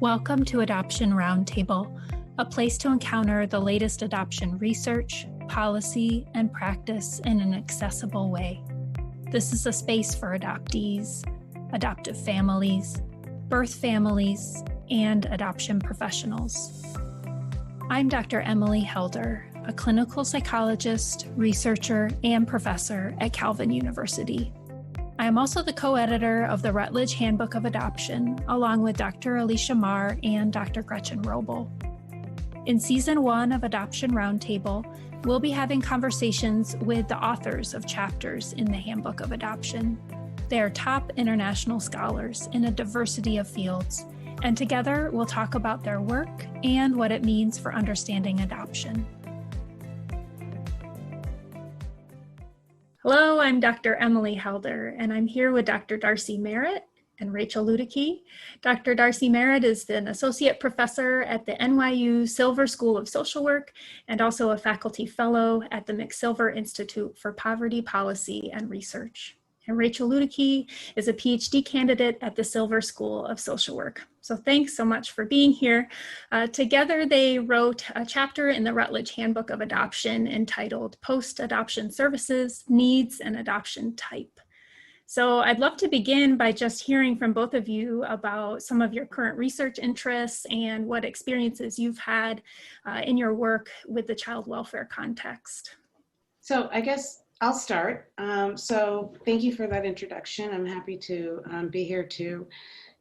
Welcome to Adoption Roundtable, a place to encounter the latest adoption research, policy, and practice in an accessible way. This is a space for adoptees, adoptive families, birth families, and adoption professionals. I'm Dr. Emily Helder, a clinical psychologist, researcher, and professor at Calvin University. I am also the co-editor of the Routledge Handbook of Adoption, along with Dr. Alicia Marr and Dr. Gretchen Roble. In Season 1 of Adoption Roundtable, we'll be having conversations with the authors of chapters in the Handbook of Adoption. They are top international scholars in a diversity of fields, and together we'll talk about their work and what it means for understanding adoption. Hello, I'm Dr. Emily Helder, and I'm here with Dr. Darcey Merritt and Rachel Ludeke. Dr. Darcey Merritt is an associate professor at the NYU Silver School of Social Work and also a faculty fellow at the McSilver Institute for Poverty Policy and Research. And Rachel Ludeke is a PhD candidate at the Silver School of Social Work. So thanks so much for being here. Together, they wrote a chapter in the Routledge Handbook of Adoption entitled Post-Adoption Services, Needs, and Adoption Type. So I'd love to begin by just hearing from both of you about some of your current research interests and what experiences you've had in your work with the child welfare context. So I guess I'll start. So thank you for that introduction. I'm happy to be here to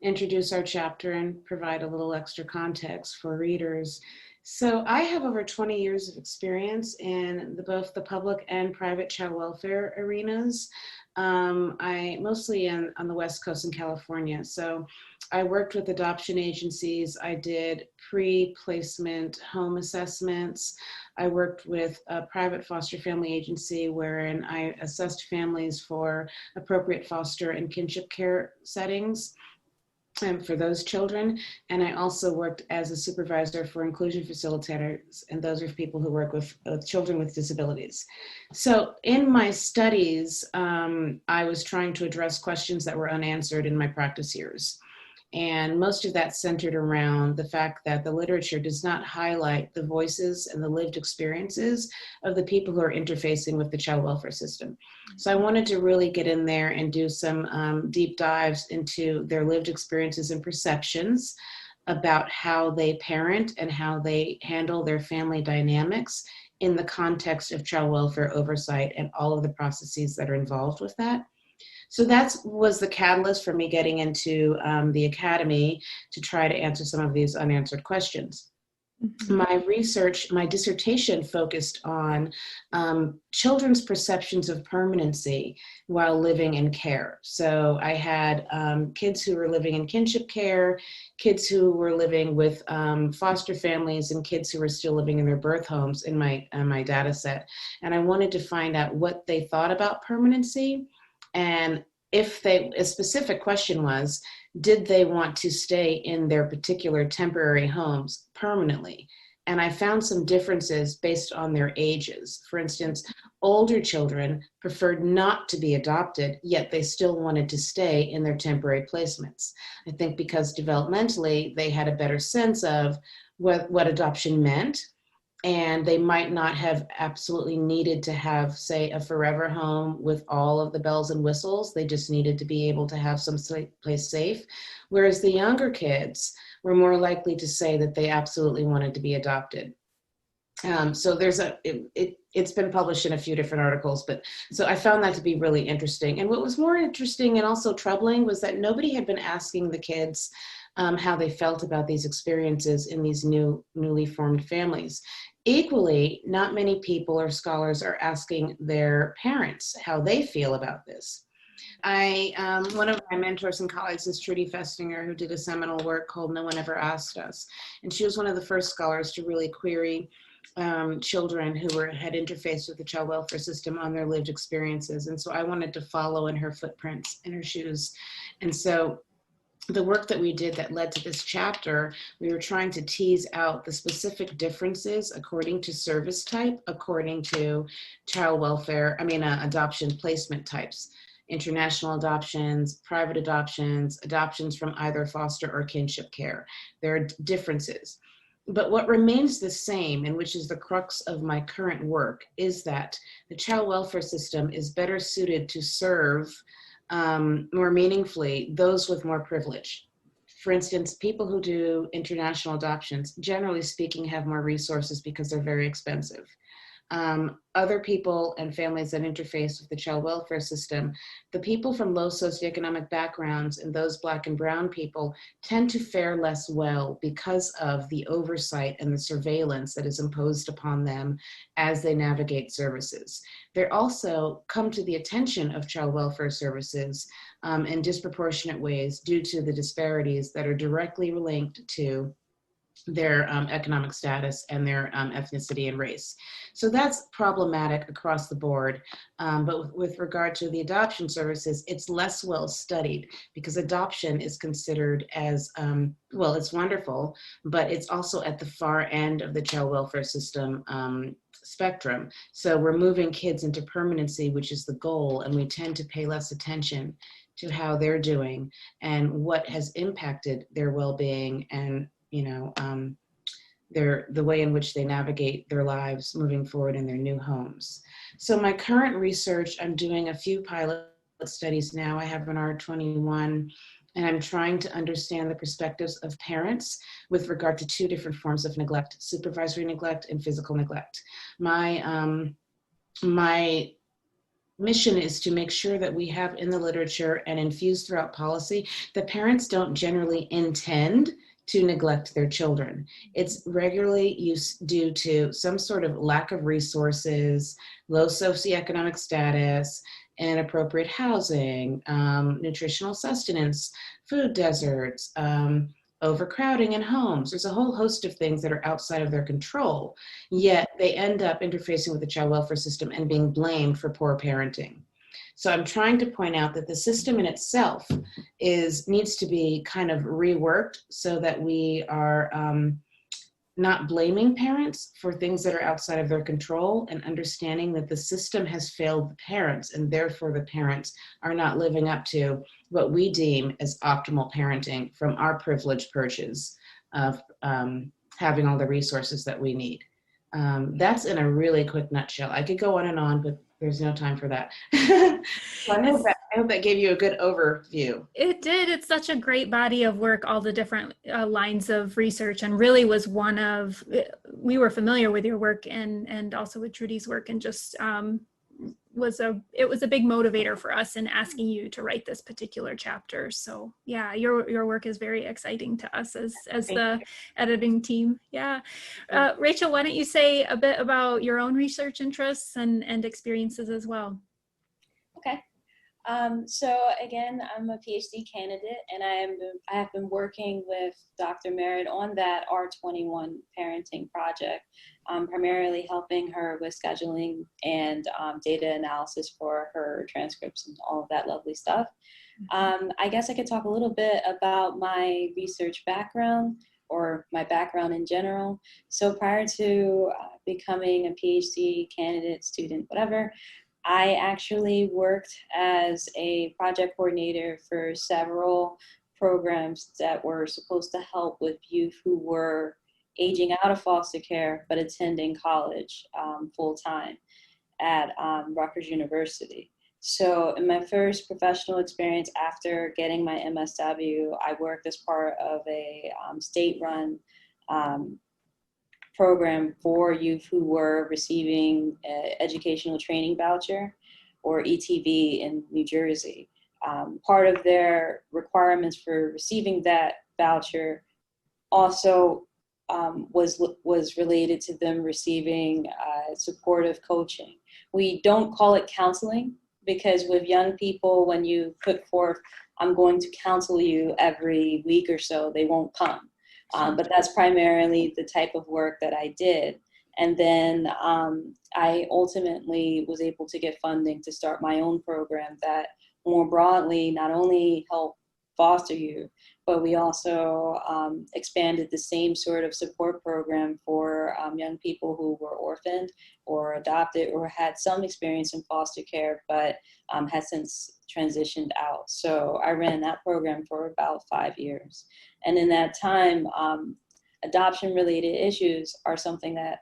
introduce our chapter and provide a little extra context for readers. So I have over 20 years of experience in both the public and private child welfare arenas. I mostly on the West Coast in California. So I worked with adoption agencies. I did pre-placement home assessments. I worked with a private foster family agency wherein I assessed families for appropriate foster and kinship care settings for those children. And I also worked as a supervisor for inclusion facilitators, and those are people who work with children with disabilities. So in my studies, I was trying to address questions that were unanswered in my practice years. And most of that centered around the fact that the literature does not highlight the voices and the lived experiences of the people who are interfacing with the child welfare system. So I wanted to really get in there and do some deep dives into their lived experiences and perceptions about how they parent and how they handle their family dynamics in the context of child welfare oversight and all of the processes that are involved with that. So that was the catalyst for me getting into the academy to try to answer some of these unanswered questions. Mm-hmm. My dissertation focused on children's perceptions of permanency while living in care. So I had kids who were living in kinship care, kids who were living with foster families, and kids who were still living in their birth homes in my data set. And I wanted to find out what they thought about permanency. And a specific question was, did they want to stay in their particular temporary homes permanently? And I found some differences based on their ages. For instance, older children preferred not to be adopted, yet they still wanted to stay in their temporary placements. I think because developmentally, they had a better sense of what adoption meant. And they might not have absolutely needed to have, say, a forever home with all of the bells and whistles. They just needed to be able to have some place safe. Whereas the younger kids were more likely to say that they absolutely wanted to be adopted. So it's been published in a few different articles, but so I found that to be really interesting. And what was more interesting and also troubling was that nobody had been asking the kids how they felt about these experiences in these newly formed families. Equally, not many people or scholars are asking their parents how they feel about this. One of my mentors and colleagues is Trudy Festinger, who did a seminal work called No One Ever Asked Us. And she was one of the first scholars to really query children who had interfaced with the child welfare system on their lived experiences. And so I wanted to follow in her footprints, in her shoes. And so the work that we did that led to this chapter, we were trying to tease out the specific differences according to service type, according to adoption placement types. international adoptions, private adoptions, adoptions from either foster or kinship care. There are differences. But what remains the same, and which is the crux of my current work, is that the child welfare system is better suited to serve more meaningfully those with more privilege. For instance, people who do international adoptions, generally speaking, have more resources because they're very expensive. Other people and families that interface with the child welfare system, the people from low socioeconomic backgrounds and those Black and brown people tend to fare less well because of the oversight and the surveillance that is imposed upon them as they navigate services. They also come to the attention of child welfare services in disproportionate ways due to the disparities that are directly linked to their economic status and their ethnicity and race. So that's problematic across the board. But with regard to the adoption services, it's less well studied because adoption is considered as, well, it's wonderful, but it's also at the far end of the child welfare system spectrum. So we're moving kids into permanency, which is the goal, and we tend to pay less attention to how they're doing and what has impacted their well-being and the way in which they navigate their lives moving forward in their new homes. So my current research, I'm doing a few pilot studies now. I have an R21, and I'm trying to understand the perspectives of parents with regard to two different forms of neglect: supervisory neglect and physical neglect. My mission is to make sure that we have in the literature and infused throughout policy that parents don't generally intend to neglect their children. It's regularly due to some sort of lack of resources, low socioeconomic status, inappropriate housing, nutritional sustenance, food deserts, overcrowding in homes. There's a whole host of things that are outside of their control, yet they end up interfacing with the child welfare system and being blamed for poor parenting. So I'm trying to point out that the system in itself needs to be kind of reworked so that we are not blaming parents for things that are outside of their control, and understanding that the system has failed the parents, and therefore the parents are not living up to what we deem as optimal parenting from our privileged perches of having all the resources that we need. That's in a really quick nutshell. I could go on and on, but there's no time for that. So I hope that gave you a good overview. It did. It's such a great body of work, all the different lines of research, and really was we were familiar with your work and also with Trudy's work, and just it was a big motivator for us in asking you to write this particular chapter. So yeah, your work is very exciting to us as the editing team. Yeah. Rachel, why don't you say a bit about your own research interests and experiences as well? Okay. So again, I'm a PhD candidate, and I have been working with Dr. Merritt on that R21 parenting project, primarily helping her with scheduling and data analysis for her transcripts and all of that lovely stuff. I guess I could talk a little bit about my research background, or my background in general. So prior to becoming a PhD candidate, student, whatever, I actually worked as a project coordinator for several programs that were supposed to help with youth who were aging out of foster care but attending college full-time at Rutgers University. So in my first professional experience after getting my MSW, I worked as part of a state-run program for youth who were receiving educational training voucher, or ETV, in New Jersey. Part of their requirements for receiving that voucher also was related to them receiving supportive coaching. We don't call it counseling, because with young people, when you put forth, I'm going to counsel you every week or so, they won't come. But that's primarily the type of work that I did. And then I ultimately was able to get funding to start my own program that more broadly not only helped foster youth, but we also expanded the same sort of support program for young people who were orphaned or adopted or had some experience in foster care, but had since transitioned out. So I ran that program for about 5 years. And in that time, adoption-related issues are something that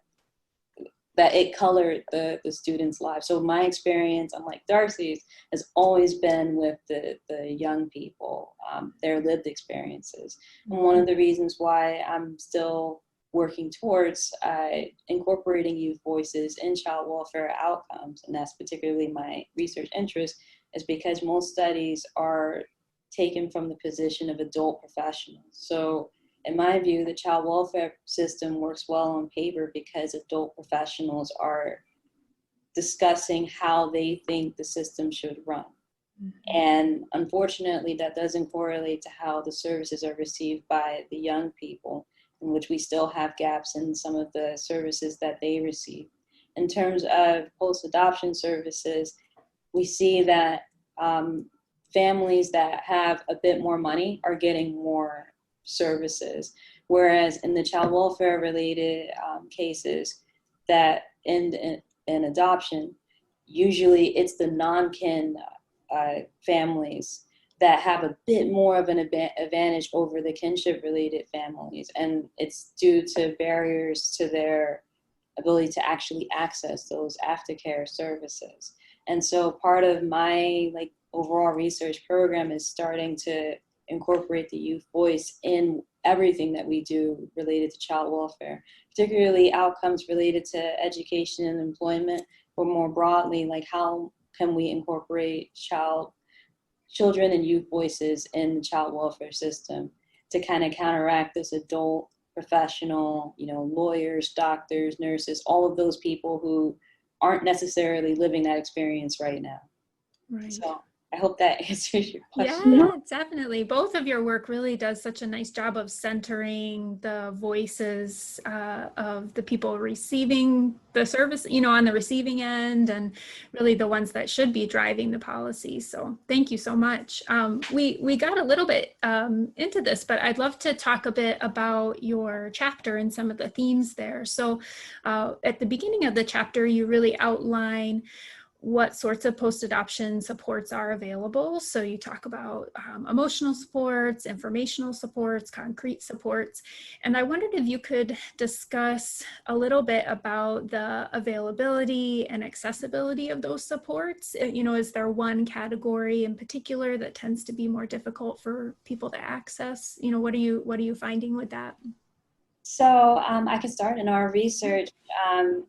it colored the students' lives. So my experience, unlike Darcey's, has always been with the young people, their lived experiences. And one of the reasons why I'm still working towards incorporating youth voices in child welfare outcomes, and that's particularly my research interest, is because most studies are taken from the position of adult professionals. So in my view, the child welfare system works well on paper because adult professionals are discussing how they think the system should run. Mm-hmm. And unfortunately, that doesn't correlate to how the services are received by the young people, in which we still have gaps in some of the services that they receive. In terms of post-adoption services, we see that families that have a bit more money are getting more services, whereas in the child welfare related cases that end in adoption, usually it's the non-kin families that have a bit more of an advantage over the kinship related families, and it's due to barriers to their ability to actually access those aftercare services. And so part of my overall research program is starting to incorporate the youth voice in everything that we do related to child welfare, particularly outcomes related to education and employment, but more broadly, how can we incorporate children and youth voices in the child welfare system to kind of counteract this adult professional, lawyers, doctors, nurses, all of those people who aren't necessarily living that experience right now. Right. So I hope that answers your question. Yeah, definitely. Both of your work really does such a nice job of centering the voices of the people receiving the service, on the receiving end, and really the ones that should be driving the policy. So thank you so much. We got a little bit into this, but I'd love to talk a bit about your chapter and some of the themes there. So at the beginning of the chapter, you really outline what sorts of post-adoption supports are available. So you talk about emotional supports, informational supports, concrete supports. And I wondered if you could discuss a little bit about the availability and accessibility of those supports. Is there one category in particular that tends to be more difficult for people to access? What are you finding with that? So I can start in our research.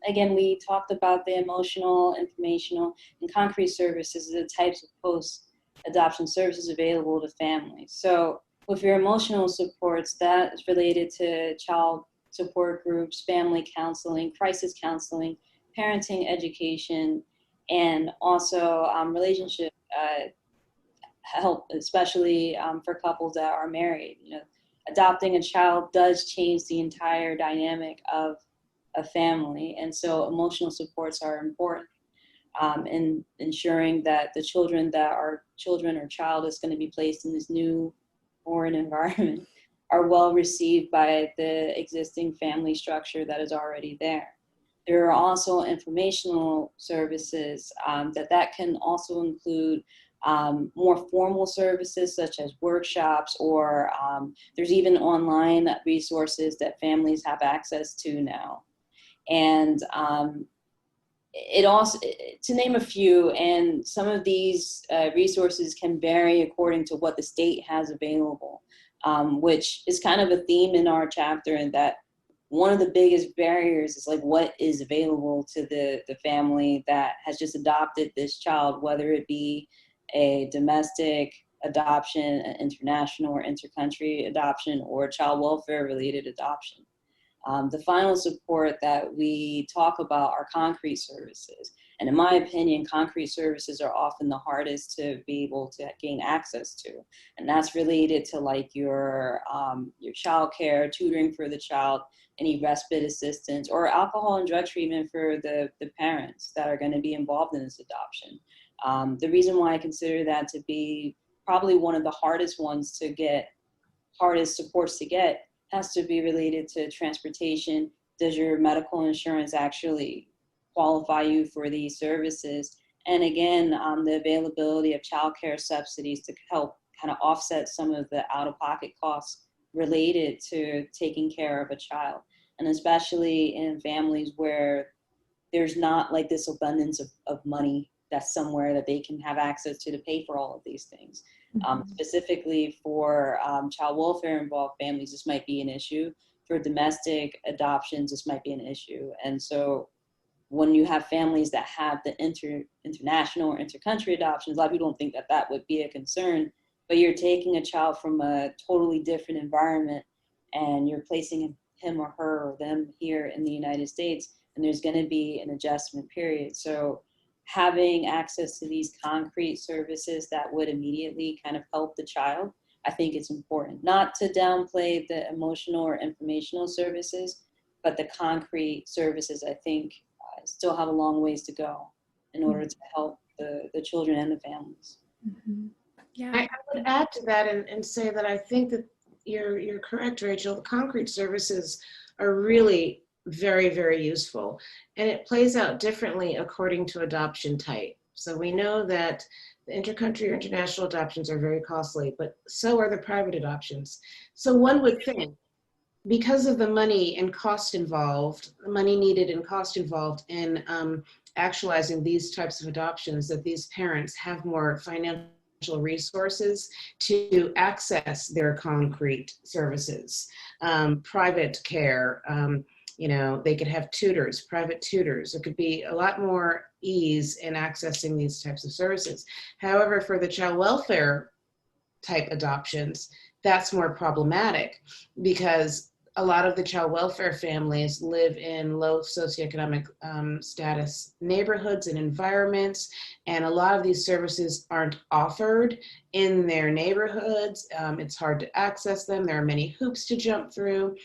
Again, we talked about the emotional, informational, and concrete services, the types of post-adoption services available to families. So with your emotional supports, that is related to child support groups, family counseling, crisis counseling, parenting education, and also relationship help, especially for couples that are married. Adopting a child does change the entire dynamic of a family. And so emotional supports are important in ensuring that the children that are children or child is going to be placed in this new foreign environment are well received by the existing family structure that is already there. There are also informational services that can also include more formal services such as workshops, or there's even online resources that families have access to now. And it also, to name a few, and some of these resources can vary according to what the state has available, which is kind of a theme in our chapter, in that one of the biggest barriers is what is available to the family that has just adopted this child, whether it be a domestic adoption, an international or intercountry adoption, or child welfare related adoption. The final support that we talk about are concrete services. And in my opinion, concrete services are often the hardest to be able to gain access to. And that's related to your child care, tutoring for the child, any respite assistance, or alcohol and drug treatment for the parents that are going to be involved in this adoption. The reason why I consider that to be probably one of the hardest supports to get has to be related to transportation. Does your medical insurance actually qualify you for these services? And again, the availability of childcare subsidies to help kind of offset some of the out-of-pocket costs related to taking care of a child. And especially in families where there's not like this abundance of money that's somewhere that they can have access to pay for all of these things. Specifically for child welfare involved families, this might be an issue. For domestic adoptions, this might be an issue. And so when you have families that have the international or intercountry adoptions, a lot of people don't think that that would be a concern, but you're taking a child from a totally different environment and you're placing him or her or them here in the United States, and there's going to be an adjustment period. So having access to these concrete services that would immediately kind of help the child, I think it's important. Not to downplay the emotional or informational services, but the concrete services, I think, still have a long ways to go in order to help the children and the families. Yeah, I would add to that and say that I think that you're correct, Rachel. The concrete services are really very, very useful, and it plays out differently according to adoption type. So we know that the intercountry or international adoptions are very costly, but so are the private adoptions. So one would think, because of the money and cost involved, money needed and cost involved in actualizing these types of adoptions, that these parents have more financial resources to access their concrete services, private care. They could have tutors, private tutors. There could be a lot more ease in accessing these types of services. However, for the child welfare type adoptions, that's more problematic because a lot of the child welfare families live in low socioeconomic status neighborhoods and environments, and a lot of these services aren't offered in their neighborhoods. It's hard to access them. There are many hoops to jump through.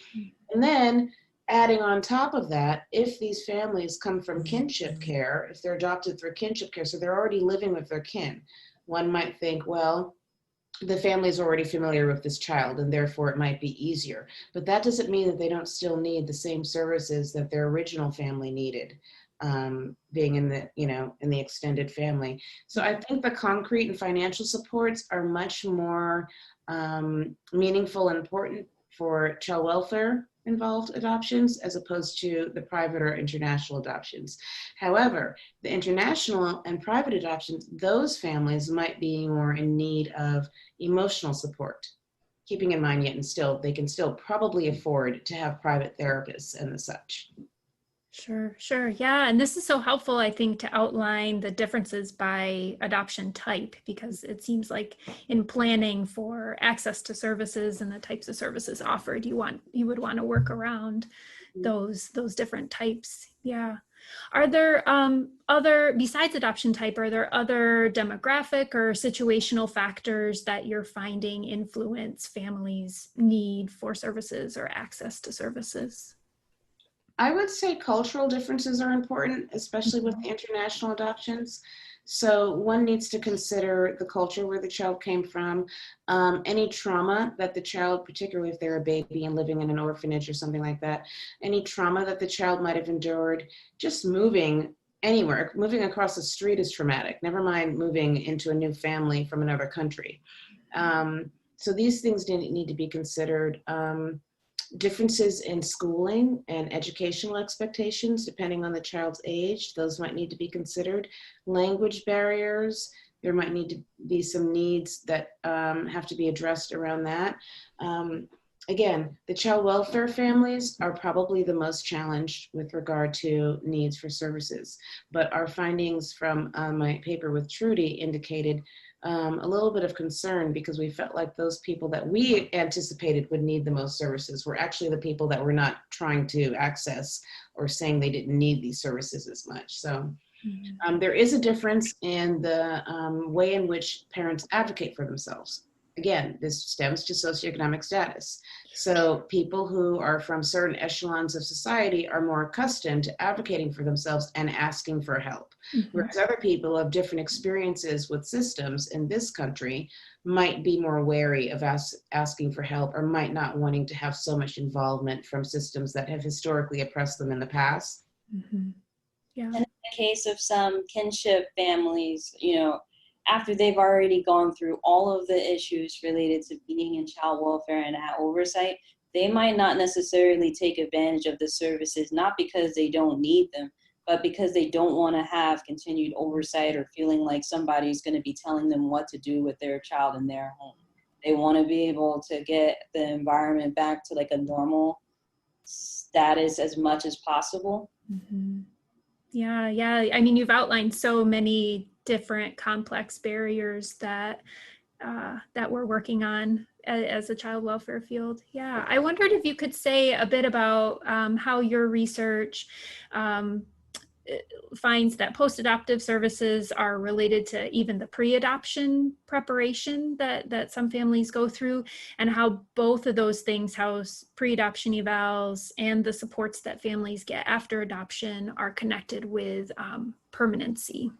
And then adding on top of that, if these families come from kinship care, if they're adopted through kinship care, so they're already living with their kin, one might think, well, the family is already familiar with this child and therefore it might be easier. But that doesn't mean that they don't still need the same services that their original family needed, being in the extended family. So I think the concrete and financial supports are much more meaningful and important for child welfare involved adoptions as opposed to the private or international adoptions. However, the international and private adoptions, those families might be more in need of emotional support, keeping in mind they can still probably afford to have private therapists and the such. Sure. Yeah. And this is so helpful, I think, to outline the differences by adoption type, because it seems like in planning for access to services and the types of services offered, you would want to work around those different types. Yeah. Are there besides adoption type, are there other demographic or situational factors that you're finding influence families' need for services or access to services? I would say cultural differences are important, especially with the international adoptions. So one needs to consider the culture where the child came from, any trauma that the child, particularly if they're a baby and living in an orphanage or something like that, any trauma that the child might have endured. Just moving anywhere, moving across the street is traumatic, never mind moving into a new family from another country. So these things need to be considered. Differences in schooling and educational expectations, depending on the child's age, those might need to be considered. Language barriers, there might need to be some needs that have to be addressed around that. Again, the child welfare families are probably the most challenged with regard to needs for services, but our findings from my paper with Trudy indicated a little bit of concern because we felt like those people that we anticipated would need the most services were actually the people that were not trying to access or saying they didn't need these services as much. So there is a difference in the way in which parents advocate for themselves. again, this stems to socioeconomic status. So people who are from certain echelons of society are more accustomed to advocating for themselves and asking for help. Whereas other people of different experiences with systems in this country might be more wary of asking for help, or might not wanting to have so much involvement from systems that have historically oppressed them in the past. Yeah. And in the case of some kinship families, after they've already gone through all of the issues related to being in child welfare and that oversight, they might not necessarily take advantage of the services, not because they don't need them, but because they don't want to have continued oversight or feeling like somebody's going to be telling them what to do with their child in their home. They want to be able to get the environment back to like a normal status as much as possible. Yeah. I mean, you've outlined so many different complex barriers that we're working on as a child welfare field. Yeah, I wondered if you could say a bit about how your research finds that post-adoptive services are related to even the pre-adoption preparation that some families go through, and how both of those things, how pre-adoption evals and the supports that families get after adoption, are connected with permanency.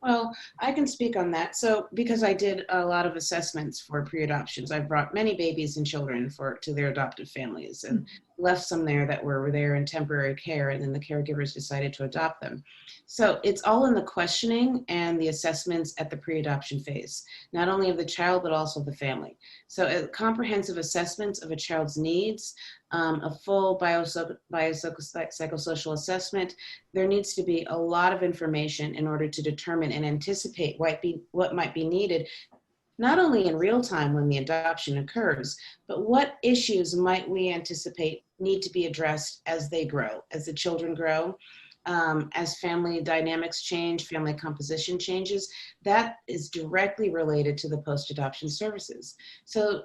Well, I can speak on that. So because I did a lot of assessments for pre-adoptions, I've brought many babies and children to their adoptive families, and left some there that were there in temporary care, and then the caregivers decided to adopt them. So it's all in the questioning and the assessments at the pre-adoption phase, not only of the child, but also the family. So comprehensive assessments of a child's needs, a full biopsychosocial assessment. There needs to be a lot of information in order to determine and anticipate what might be needed, not only in real time when the adoption occurs, but what issues might we anticipate need to be addressed as they grow, as the children grow, as family dynamics change, family composition changes. That is directly related to the post-adoption services. So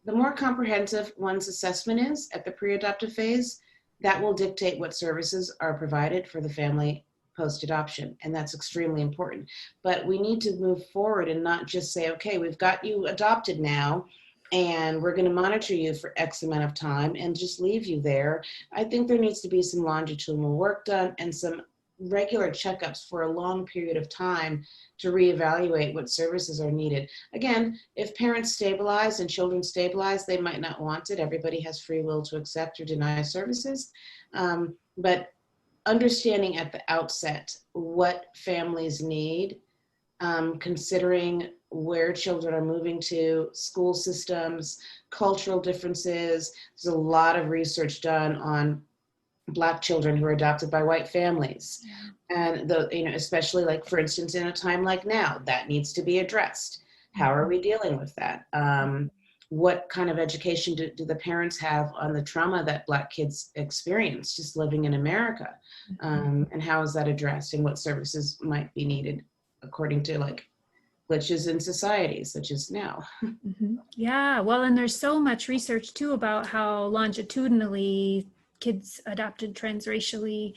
the more comprehensive one's assessment is at the pre-adoptive phase, that will dictate what services are provided for the family post-adoption, and that's extremely important. But we need to move forward and not just say, okay, we've got you adopted now, and we're going to monitor you for X amount of time and just leave you there. I think there needs to be some longitudinal work done and some regular checkups for a long period of time to reevaluate what services are needed. Again, if parents stabilize and children stabilize, they might not want it. Everybody has free will to accept or deny services. But understanding at the outset what families need, considering where children are moving to, school systems, cultural differences. There's a lot of research done on Black children who are adopted by white families. And especially like, for instance, in a time like now, that needs to be addressed. How are we dealing with that? What kind of education do the parents have on the trauma that Black kids experience just living in America? And how is that addressed, and what services might be needed according to like glitches in society, such as now? Yeah, well, and there's so much research too about how longitudinally kids adopted transracially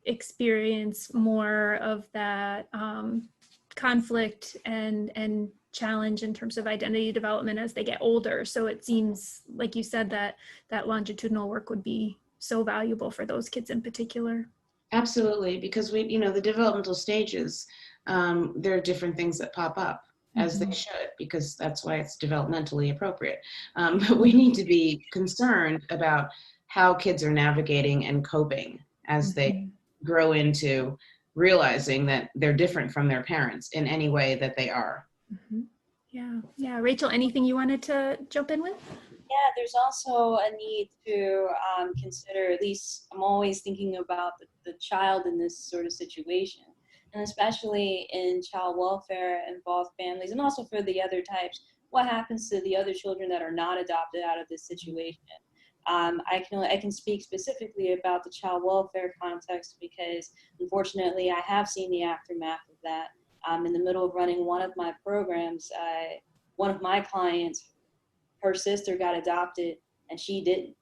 experience more of that conflict and challenge in terms of identity development as they get older. So it seems, like you said, that longitudinal work would be so valuable for those kids in particular. Absolutely, because the developmental stages, there are different things that pop up, as they should, because that's why it's developmentally appropriate. But we need to be concerned about how kids are navigating and coping as they grow into realizing that they're different from their parents in any way that they are. Yeah. Rachel, anything you wanted to jump in with? Yeah, there's also a need to consider, at least I'm always thinking about the child in this sort of situation, and especially in child welfare involved families, and also for the other types, what happens to the other children that are not adopted out of this situation? I can speak specifically about the child welfare context because unfortunately I have seen the aftermath of that. In the middle of running one of my programs, one of my clients, her sister got adopted and she didn't.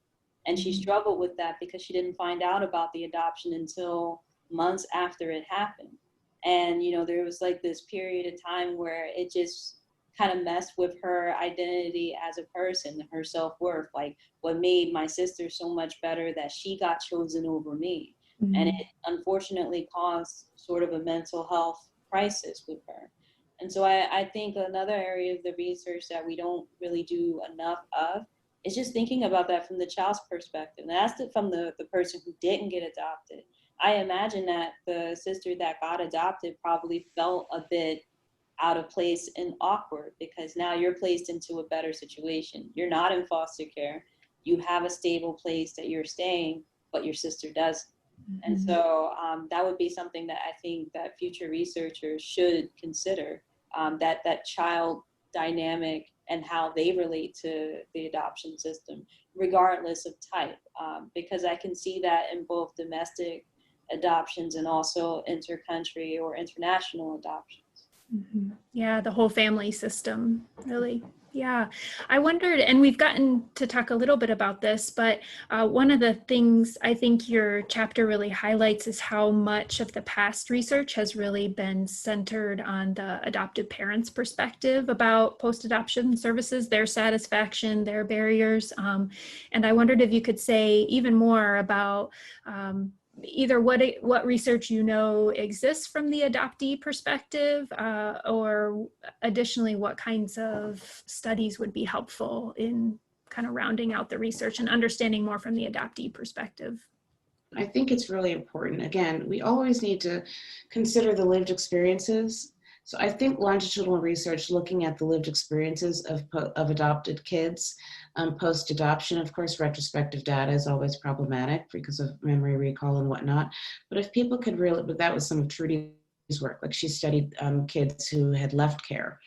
And she struggled with that because she didn't find out about the adoption until months after it happened. And, there was like this period of time where it just kind of messed with her identity as a person, her self-worth, like what made my sister so much better that she got chosen over me. And it unfortunately caused sort of a mental health crisis with her. And so I think another area of the research that we don't really do enough of is just thinking about that from the child's perspective. And that's from the person who didn't get adopted. I imagine that the sister that got adopted probably felt a bit out of place and awkward, because now you're placed into a better situation. You're not in foster care. You have a stable place that you're staying, but your sister doesn't. And so that would be something that I think that future researchers should consider, that child dynamic and how they relate to the adoption system, regardless of type, because I can see that in both domestic adoptions and also inter-country or international adoptions. Yeah, the whole family system, really. Yeah, I wondered, and we've gotten to talk a little bit about this, but one of the things I think your chapter really highlights is how much of the past research has really been centered on the adoptive parents' perspective about post-adoption services, their satisfaction, their barriers. And I wondered if you could say even more about either what research you know exists from the adoptee perspective, or additionally what kinds of studies would be helpful in kind of rounding out the research and understanding more from the adoptee perspective. I think it's really important. Again, we always need to consider the lived experiences. So I think longitudinal research looking at the lived experiences of adopted kids post-adoption, of course, retrospective data is always problematic because of memory recall and whatnot. But if people could really, but that was some of Trudy's work, like she studied kids who had left care.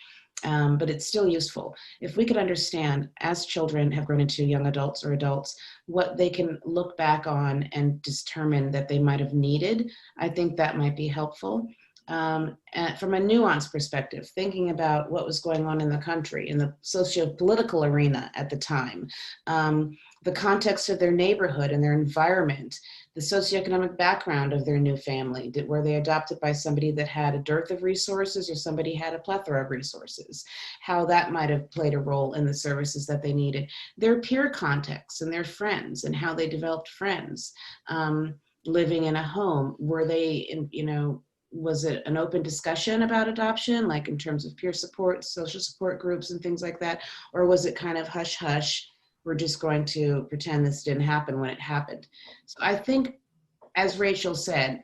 But it's still useful. If we could understand, as children have grown into young adults or adults, what they can look back on and determine that they might have needed, I think that might be helpful. And from a nuanced perspective, thinking about what was going on in the country, in the socio-political arena at the time, the context of their neighborhood and their environment, the socioeconomic background of their new family. Were they adopted by somebody that had a dearth of resources or somebody had a plethora of resources? How that might have played a role in the services that they needed. Their peer context and their friends and how they developed friends. Living in a home, were they, was it an open discussion about adoption, like in terms of peer support, social support groups and things like that? Or was it kind of hush hush, we're just going to pretend this didn't happen when it happened? So I think, as Rachel said,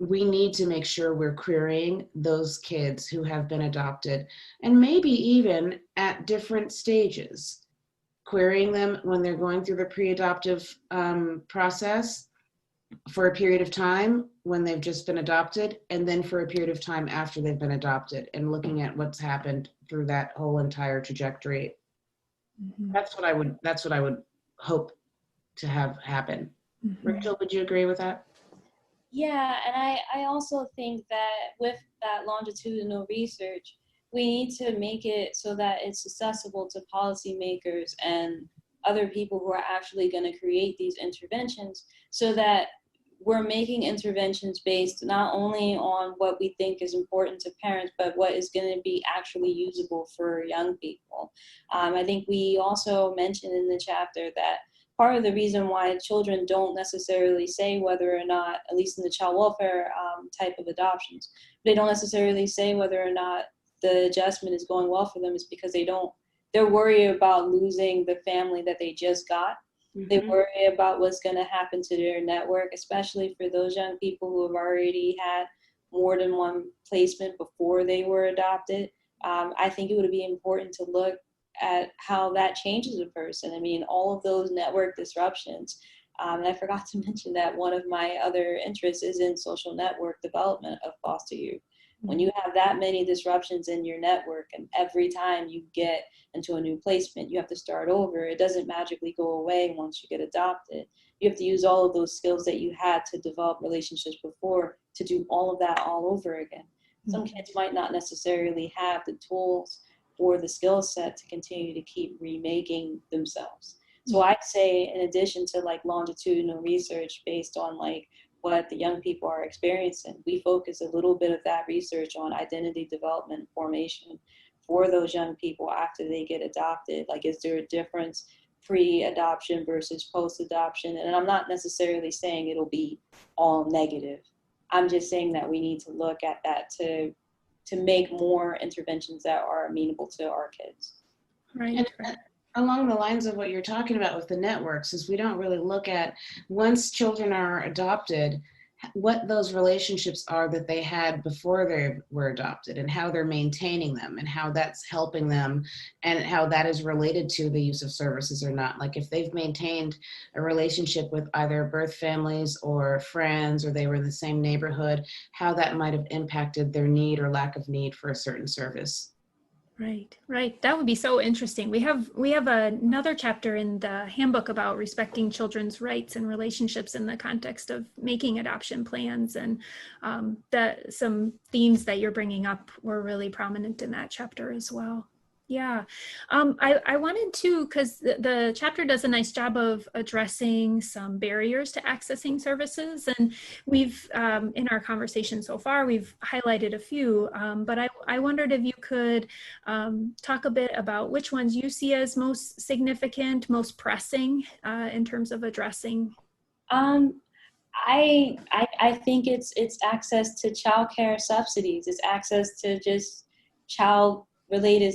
we need to make sure we're querying those kids who have been adopted, and maybe even at different stages, querying them when they're going through the pre-adoptive process, for a period of time when they've just been adopted, and then for a period of time after they've been adopted, and looking at what's happened through that whole entire trajectory. That's what I would hope to have happen. Rachel, would you agree with that? Yeah, and I also think that with that longitudinal research, we need to make it so that it's accessible to policymakers and other people who are actually going to create these interventions, so that we're making interventions based not only on what we think is important to parents, but what is going to be actually usable for young people. I think we also mentioned in the chapter that part of the reason why children don't necessarily say whether or not, at least in the child welfare type of adoptions, they don't necessarily say whether or not the adjustment is going well for them is because they're worried about losing the family that they just got. They worry about what's going to happen to their network, especially for those young people who have already had more than one placement before they were adopted. I think it would be important to look at how that changes a person. I mean, all of those network disruptions. And I forgot to mention that one of my other interests is in social network development of foster youth. When you have that many disruptions in your network, and every time you get into a new placement, you have to start over, it doesn't magically go away once you get adopted. You have to use all of those skills that you had to develop relationships before to do all of that all over again. Some kids might not necessarily have the tools or the skill set to continue to keep remaking themselves. So I'd say, in addition to like longitudinal research based on like what the young people are experiencing, we focus a little bit of that research on identity development and formation for those young people after they get adopted? Like, is there a difference pre-adoption versus post-adoption? And I'm not necessarily saying it'll be all negative. I'm just saying that we need to look at that to make more interventions that are amenable to our kids. Right. And along the lines of what you're talking about with the networks, is we don't really look at, once children are adopted, what those relationships are that they had before they were adopted, and how they're maintaining them, and how that's helping them, and how that is related to the use of services or not. Like if they've maintained a relationship with either birth families or friends, or they were in the same neighborhood, how that might have impacted their need or lack of need for a certain service. Right, right. That would be so interesting. We have another chapter in the handbook about respecting children's rights and relationships in the context of making adoption plans, and that some themes that you're bringing up were really prominent in that chapter as well. Yeah, I wanted to, because the chapter does a nice job of addressing some barriers to accessing services, and we've, in our conversation so far, we've highlighted a few, but I wondered if you could talk a bit about which ones you see as most significant, most pressing in terms of addressing. I think it's access to childcare subsidies. It's access to just child-related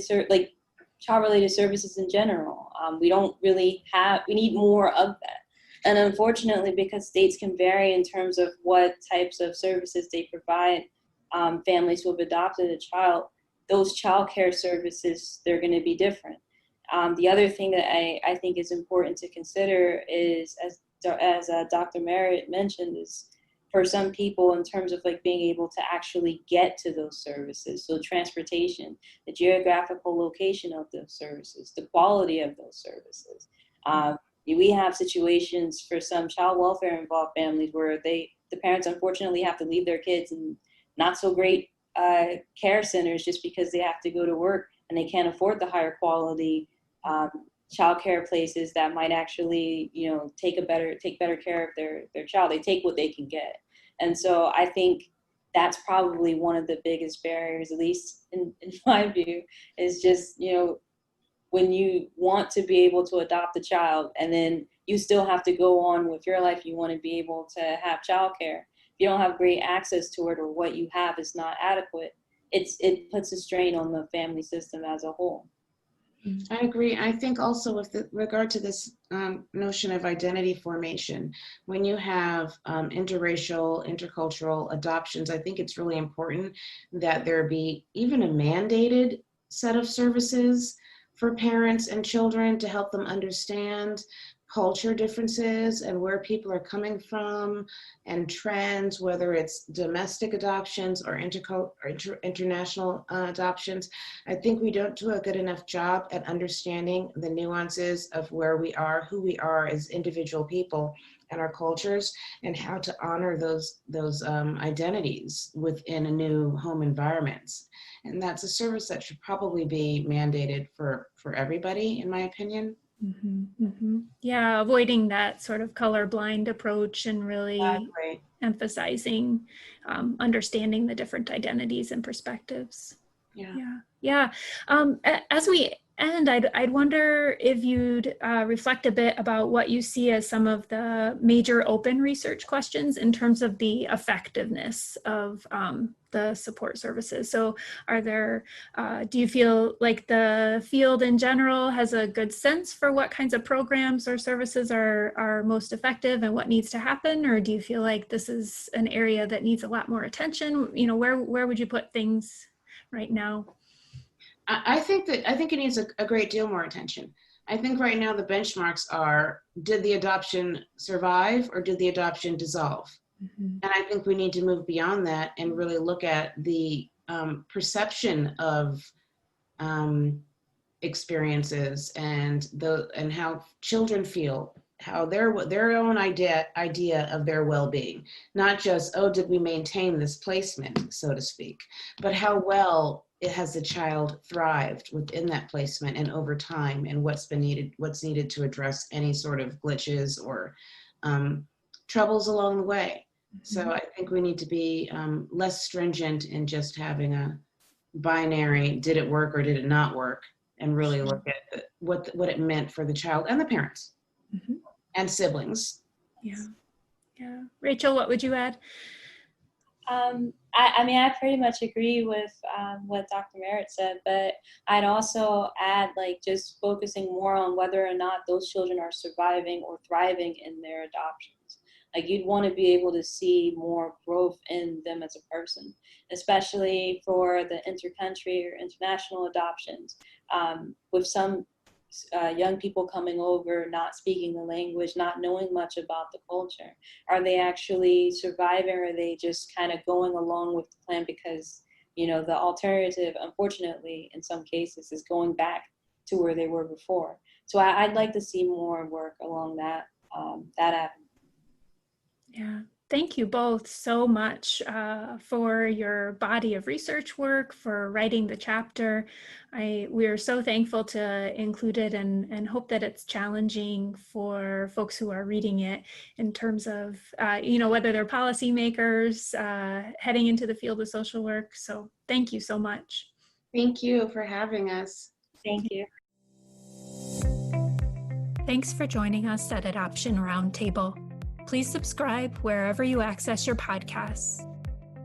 services in general. We don't really we need more of that. And unfortunately, because states can vary in terms of what types of services they provide families who have adopted a child, those childcare services, they're going to be different. The other thing that I think is important to consider is, as Dr. Merritt mentioned, is for some people in terms of like being able to actually get to those services. So transportation, the geographical location of those services, the quality of those services. We have situations for some child welfare involved families where the parents unfortunately have to leave their kids in not so great care centers just because they have to go to work and they can't afford the higher quality child care places that might actually, take better care of their child. They take what they can get. And so I think that's probably one of the biggest barriers, at least in my view, is just, when you want to be able to adopt a child and then you still have to go on with your life, you want to be able to have childcare. If you don't have great access to it, or what you have is not adequate, it puts a strain on the family system as a whole. I agree. I think also with regard to this notion of identity formation, when you have interracial, intercultural adoptions, I think it's really important that there be even a mandated set of services for parents and children to help them understand culture differences and where people are coming from, and trends, whether it's domestic adoptions or international adoptions. I think we don't do a good enough job at understanding the nuances of where we are, who we are as individual people and our cultures, and how to honor those identities within a new home environments. And that's a service that should probably be mandated for everybody, in my opinion. Mm-hmm, mm-hmm. Yeah, avoiding that sort of colorblind approach and really emphasizing understanding the different identities and perspectives. Yeah. As we end, I'd wonder if you'd reflect a bit about what you see as some of the major open research questions in terms of the effectiveness of the support services. So do you feel like the field in general has a good sense for what kinds of programs or services are most effective and what needs to happen? Or do you feel like this is an area that needs a lot more attention? Where would you put things right now? I think it needs a great deal more attention. I think right now the benchmarks are, did the adoption survive or did the adoption dissolve? Mm-hmm. And I think we need to move beyond that and really look at the perception of experiences and how children feel, how their own idea of their well-being, not just, oh, did we maintain this placement, so to speak, but how well has the child thrived within that placement and over time, and what's needed to address any sort of glitches or troubles along the way. Mm-hmm. So I think we need to be less stringent in just having binary, did it work or did it not work, and really look at what it meant for the child and the parents and siblings. Yeah. Rachel, what would you add? I mean, I pretty much agree with what Dr. Merritt said, but I'd also add, like, just focusing more on whether or not those children are surviving or thriving in their adoptions. Like, you'd want to be able to see more growth in them as a person, especially for the intercountry or international adoptions. With some young people coming over, not speaking the language, not knowing much about the culture. Are they actually surviving, or are they just kind of going along with the plan because, you know, the alternative, unfortunately, in some cases, is going back to where they were before. So I'd like to see more work along that avenue. Yeah. Thank you both so much for your body of research work, for writing the chapter. We are so thankful to include it and hope that it's challenging for folks who are reading it in terms of, whether they're policymakers heading into the field of social work. So thank you so much. Thank you for having us. Thank you. Thanks for joining us at Adoption Roundtable. Please subscribe wherever you access your podcasts.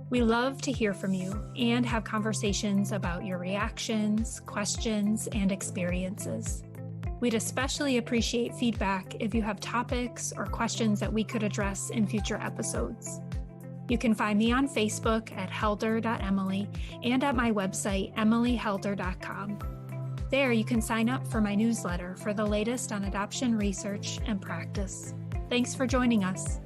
We love to hear from you and have conversations about your reactions, questions, and experiences. We'd especially appreciate feedback if you have topics or questions that we could address in future episodes. You can find me on Facebook at helder.emily and at my website, emilyhelder.com. There you can sign up for my newsletter for the latest on adoption research and practice. Thanks for joining us.